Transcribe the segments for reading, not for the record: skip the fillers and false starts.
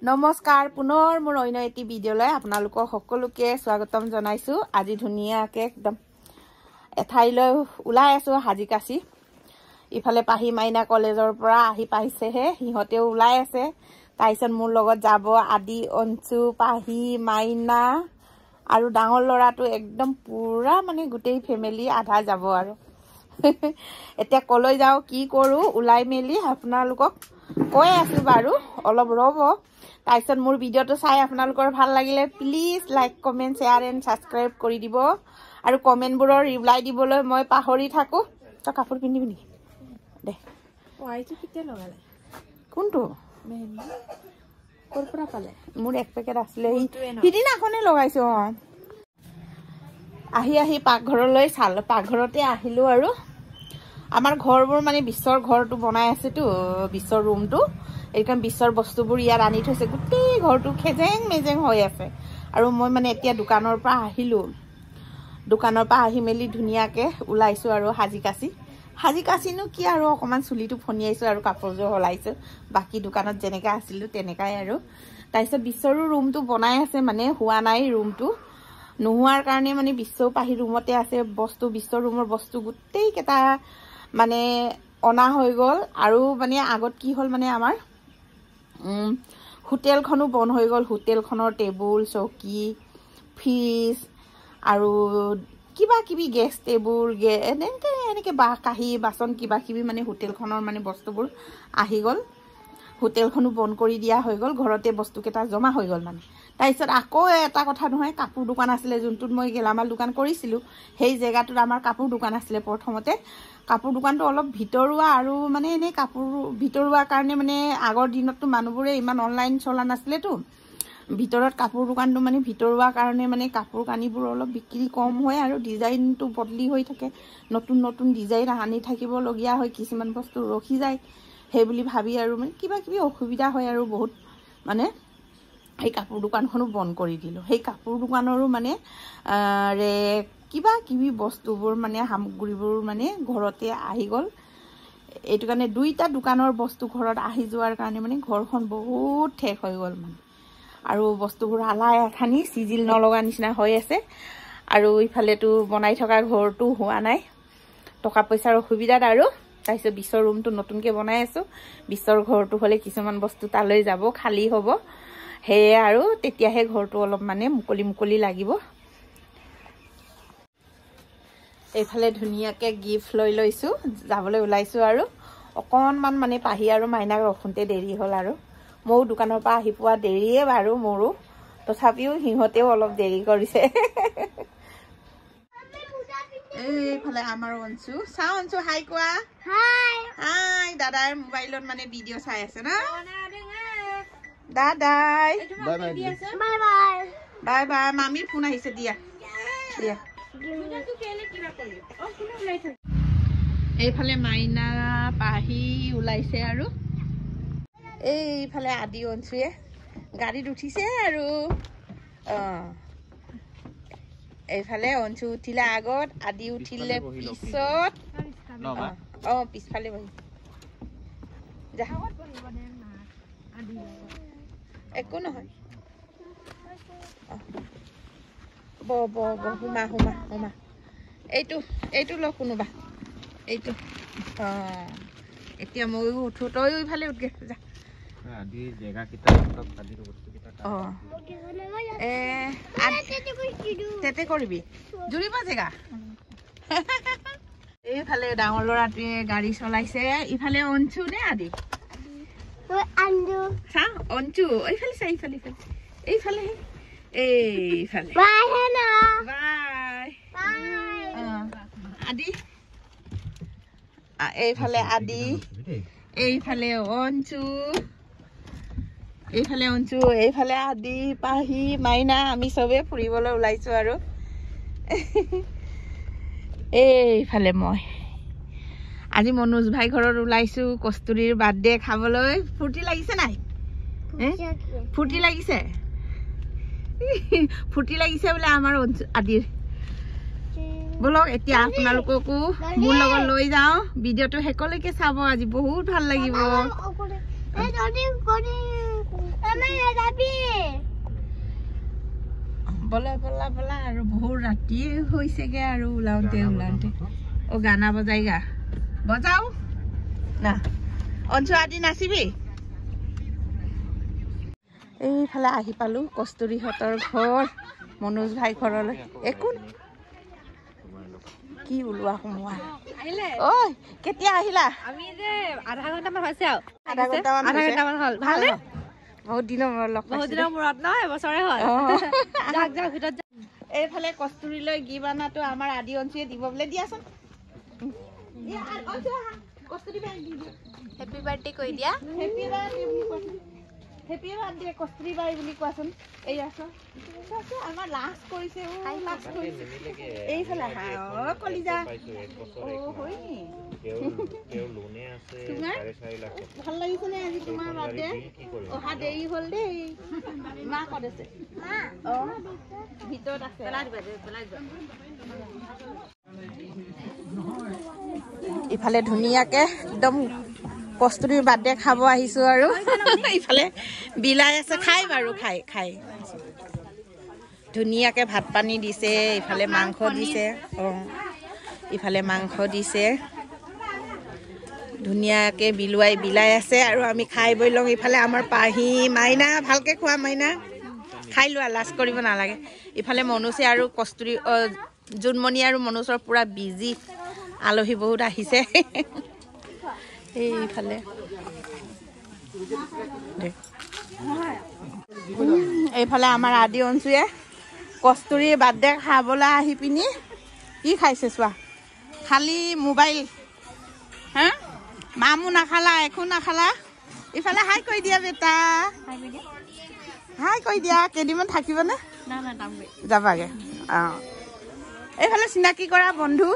নমস্কাৰ পুনৰ মোৰ অন্য এটি ভিডিঅ'লৈ আপোনালোকক সকলোকে স্বাগতম জনাইছো। আজি ধুনীয়াকৈ একদম এঠাইলৈ ওলাই আছো হাজিকাছি। ইফালে পাহি মাইনা কলেজৰ পৰা আহি পাইছেহে, সিহঁতেও ওলাই আছে। তাৰপিছত মোৰ লগত যাব আদি, অঞ্চু, পাহি, মাইনা আৰু ডাঙৰ ল'ৰাটো একদম পুৰা মানে গোটেই ফেমিলি আধা যাব আৰু এতিয়া কলৈ যাওঁ কি কৰোঁ ওলাই মেলি আপোনালোকক কৈ আছো বাৰু, অলপ ৰ'ব। তাৰপিছত মোৰ ভিডিঅ'টো চাই আপোনালোকৰ ভাল লাগিলে please like comment share and subscribe কৰি দিব আৰু কমেণ্টবোৰৰ ৰিপ্লাই দিবলৈ মই পাহৰি থাকোঁ। তই কাপোৰ পিন্ধিবি নেকি দে? কোনটো ক'ৰ পৰা পালে? মোৰ এক পেকেট আছিলে, সিদিনাখনে লগাইছোঁ। অঁ, আহি পাকঘৰলৈ চালোঁ, পাকঘৰতে আহিলোঁ আৰু আমাৰ ঘৰবোৰ মানে বিশ্বৰ ঘৰটো বনাই আছেতো, বিশ্বৰ ৰুমটো এইকাৰণে বিশ্বৰ বস্তুবোৰ ইয়াত আনি থৈছে। গোটেই ঘৰটো খেজেং মেজেং হৈ আছে। আৰু মই মানে এতিয়া দোকানৰ পৰা আহিলোঁ, দোকানৰ পৰা আহি মেলি ধুনীয়াকৈ ওলাইছোঁ আৰু সাজি কাচিনো কি আৰু অকণমান চুলিটো ফনিয়াইছোঁ আৰু কাপোৰযোৰ সলাইছোঁ। বাকী দোকানত যেনেকৈ আছিলোঁ তেনেকাই আৰু। তাৰপিছত বিশ্বৰো ৰুমটো বনাই আছে, মানে হোৱা নাই ৰুমটো। নোহোৱাৰ কাৰণে মানে বিশ্বও পাহি ৰুমতে আছে। বস্তু বিশ্বৰ ৰুমৰ বস্তু গোটেইকেইটা মানে অনা হৈ গ'ল। আৰু মানে আগত কি হ'ল মানে আমাৰ হোটেলখনো বন্ধ হৈ গ'ল। হোটেলখনৰ টেবুল, চকী, ফ্ৰিজ আৰু কিবা কিবি গেছ টেবুল, এনেকৈ কাঁহী বাচন কিবা কিবি মানে হোটেলখনৰ মানে বস্তুবোৰ আহি গ'ল। হোটেলখনো বন্ধ কৰি দিয়া হৈ গ'ল, ঘৰতে বস্তুকেইটা জমা হৈ গ'ল মানে। তাৰপিছত আকৌ এটা কথা নহয়, কাপোৰ দোকান আছিলে যোনটোত মই গেলামাল দোকান কৰিছিলোঁ, সেই জেগাটোত আমাৰ কাপোৰ দোকান আছিলে। প্ৰথমতে কাপোৰ দোকানটো অলপ ভিতৰুৱা আৰু মানে এনেই কাপোৰ ভিতৰুৱা কাৰণে মানে আগৰ দিনততো মানুহবোৰে ইমান অনলাইন চলা নাছিলেতো, ভিতৰত কাপোৰ দোকানটো মানে ভিতৰুৱা কাৰণে মানে কাপোৰ কানিবোৰ অলপ বিক্ৰী কম হয় আৰু ডিজাইনটো বদলি হৈ থাকে, নতুন নতুন ডিজাইন আনি থাকিবলগীয়া হয়, কিছুমান বস্তু ৰখি যায়। সেই বুলি ভাবি আৰু মানে কিবা কিবি অসুবিধা হয় আৰু বহুত, মানে সেই কাপোৰ দোকানখনো বন্ধ কৰি দিলোঁ। সেই কাপোৰ দোকানৰো মানে কিবা কিবি বস্তুবোৰ মানে সামগ্ৰীবোৰ মানে ঘৰতে আহি গ'ল। এইটো কাৰণে দুইটা দোকানৰ বস্তু ঘৰত আহি যোৱাৰ কাৰণে মানে ঘৰখন বহুত ঠেক হৈ গ'ল মানে। আৰু বস্তুবোৰ আলাই আথানি চিজিল নলগা নিচিনা হৈ আছে। আৰু ইফালেতো বনাই থকা ঘৰটো হোৱা নাই, টকা পইচাৰ অসুবিধাত আৰু। তাৰপিছত বিশ্বৰ ৰুমটো নতুনকৈ বনাই আছোঁ। বিশ্বৰ ঘৰটো হ'লে কিছুমান বস্তু তালৈ যাব, খালী হ'ব, সেয়ে আৰু তেতিয়াহে ঘৰটো অলপ মানে মুকলি লাগিব। এইফালে ধুনীয়াকৈ গিফ্ট লৈ লৈছোঁ, যাবলৈ ওলাইছোঁ আৰু অকণমান মানে পাহি আৰু মাইনাক ৰখোঁতে দেৰি হ'ল আৰু। ময়ো দোকানৰ পৰা আহি পোৱা দেৰিয়ে বাৰু মোৰো, তথাপিও সিহঁতেও অলপ দেৰি কৰিছে। এইফালে আমাৰ অঞ্চু, চাওঁ অঞ্চু হাই কোৱা। হাই, দাদাই মোবাইলত মানে ভিডিঅ' চাই আছে ন। দাদাই বাই বাই, মামীৰ ফোন আহিছে, দিয়া দিয়া। এইফালে মাইনা পাহি ওলাইছে আৰু এইফালে আদি অঞ্চুৱে গাড়ীত উঠিছে আৰু। এইফালে অঞ্চু উঠিলে আগত, আদি উঠিলে পিছত। পিছফালে বহি যা, একো নহয়। সোমা এইটো ল কোনোবা, এইটো। এতিয়া ময়ো উঠো, তইও ইফালে উঠগে যা। তেতে কৰিবি জুৰিব জেগা। এইফালে ডাঙৰ ল'ৰাটোৱে গাড়ী চলাইছে, ইফালে অঞ্চু নে আদি চা, অঞ্চু এইফালে চা, এইফালে আদি, এইফালে আদি, এইফালে অঞ্চু, এইফালে আদি, পাহি, মাইনা, আমি চবে ফুৰিবলৈ ওলাইছো আৰু। এইফালে মই আজি মনোজ ভাই ঘৰত ওলাইছো কস্তুৰীৰ বাৰ্থডে খাবলৈ। ফূৰ্তি লাগিছে নাই? ফূৰ্তি লাগিছে, ফূৰ্তি লাগিছে বোলে আমাৰ আদিৰ। বলক এতিয়া আপোনালোককো মোৰ লগত লৈ যাওঁ, ভিডিঅ'টো শেষলৈকে চাব, আজি বহুত ভাল লাগিব। বলা আৰু বহুত ৰাতি হৈছেগে আৰু ওলাওঁতে অ গানা বজাই গা বজাও না অঞ্চু আদি নাচিবি এইফালে আহি পালো কস্তুৰীহঁতৰ ঘৰ মনোজ ভাই ঘৰলৈ একো কি ওলোৱা সোমোৱা ঐ কেতিয়া আহিলা আমি যে আধা ঘণ্টামান হৈছে আৰু আধা ঘণ্টামান হ'ল ভালে বহুত দিনৰ মূৰত ন এবছৰে হ'ল যাক যাক ভিতৰত এইফালে কস্তুৰীলৈ গিফ্ট আনাটো আমাৰ আদি অঞ্চুৱে দিব বোলে দিয়াচোন হেপী বাৰ্থডে কৈ দিয়া হেপী বাৰ্থডে কস্তুৰী বাই বুলি কোৱাচোন এই আছো আমাৰ লাষ্ট কৰিছে এইফালে কলিজা হয় নি ভাল লাগিছে নে আজি তোমাৰ বাৰ্থডে অহা দেৰি হ'ল দেই মা ক'ত আছে ভিতৰত আছে ইফালে ধুনীয়াকে একদম কস্তুৰীৰ বাৰ্থডে খাব আহিছো আৰু ইফালে বিলাই আছে খাই বাৰু খাই ধুনীয়াকে ভাত পানী দিছে ইফালে মাংস দিছে ইফালে মাংস দিছে ধুনীয়াকে বিলাই আছে আৰু আমি খাই বৈ লওঁ ইফালে আমাৰ পাহি মাইনা ভালকে খোৱা মাইনা খাই লোৱা লাজ কৰিব নালাগে ইফালে মনোজে আৰু কস্তুৰী জোনমণি আৰু মনোজৰ পুৰা বিজি আলহী বহুত আহিছে এইফালে এইফালে আমাৰ আদি অঞ্চুৱে কস্তুৰীৰ বাৰ্থডে খাবলৈ আহি পিনি কি খাইছে চোৱা খালি মোবাইল হা মামো নাখালা একো নাখালা ইফালে হাই কৈ দিয়া বেটা হাই কৈ দিয়া কেইদিনমান থাকিবনে যাবাগে এইফালে চিনাকি কৰা বন্ধু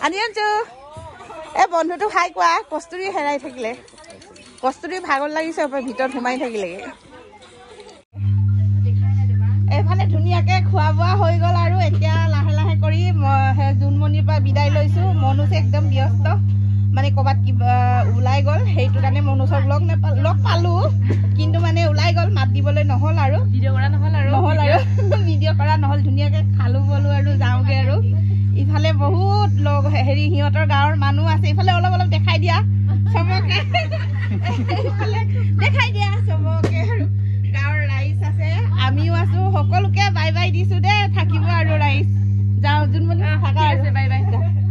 আদি অঞ্চু এই বন্ধুটো খাই কোৱা কস্তুৰী হেৰাই থাকিলে কস্তুৰী ভাগৰ লাগিছে ভিতৰত সোমাই থাকিলেগে এইফালে ধুনীয়াকে খোৱা বোৱা হৈ গ'ল আৰু এতিয়া লাহে লাহে কৰি জোনমণিৰ পৰা বিদায় লৈছো মনোজ একদম ব্যস্ত মানে ক'ৰবাত কিবা ওলাই গ'ল সেইটো কাৰণে মনোজক লগ পালো কিন্তু মানে ওলাই গ'ল মাত দিবলৈ নহ'ল আৰু ভিডিঅ' কৰা নহ'ল ধুনীয়াকে খালো বলো আৰু যাওঁগে আৰু ইফালে বহুত হেৰি সিহঁতৰ গাঁৱৰ মানুহ আছে ইফালে অলপ দেখাই দিয়া চবকে চবকে আৰু গাঁৱৰ ৰাইজ আছে আমিও আছো সকলোকে বাই বাই দিছো দে থাকিব আৰু ৰাইজ যাওঁ জোনমণি থাকা আছে বাই বাই